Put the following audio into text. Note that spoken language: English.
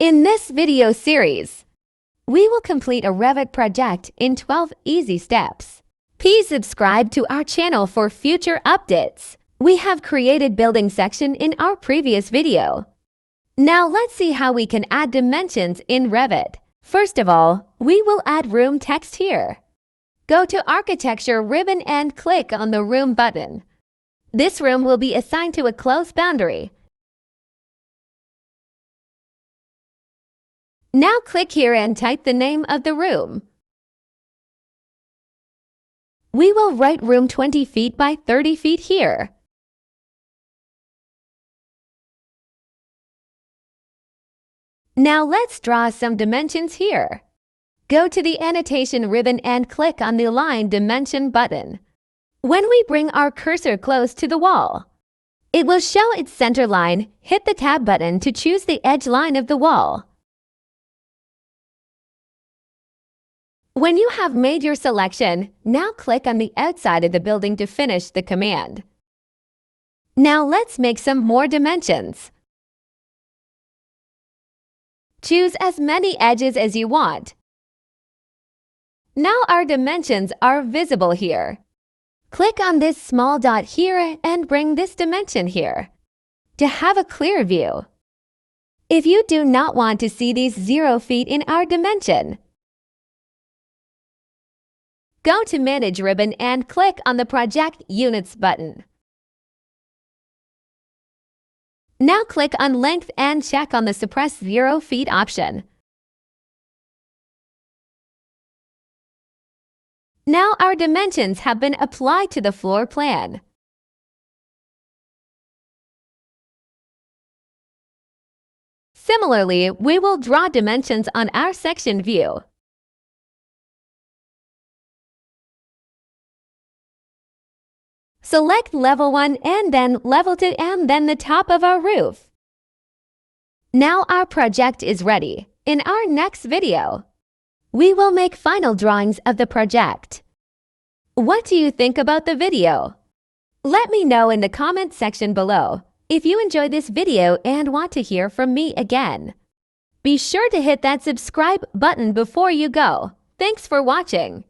In this video series, we will complete a Revit project in 12 easy steps. Please subscribe to our channel for future updates. We have created building section in our previous video. Now let's see how we can add dimensions in Revit. First of all, we will add room text here. Go to Architecture ribbon and click on the Room button. This room will be assigned to a close boundary. Now click here and type the name of the room. We will write room 20 feet by 30 feet here. Now let's draw some dimensions here. Go to the Annotation ribbon and click on the Align Dimension button. When we bring our cursor close to the wall, it will show its center line. Hit the Tab button to choose the edge line of the wall. When you have made your selection, now click on the outside of the building to finish the command. Now let's make some more dimensions. Choose as many edges as you want. Now our dimensions are visible here. Click on this small dot here and bring this dimension here to have a clear view. If you do not want to see these 0 feet in our dimension, go to Manage ribbon and click on the Project Units button. Now click on Length and check on the Suppress 0 feet option. Now our dimensions have been applied to the floor plan. Similarly, we will draw dimensions on our section view. Select Level 1 and then Level 2 and then the top of our roof. Now our project is ready. In our next video, we will make final drawings of the project. What do you think about the video? Let me know in the comment section below. If you enjoyed this video and want to hear from me again, be sure to hit that subscribe button before you go. Thanks for watching.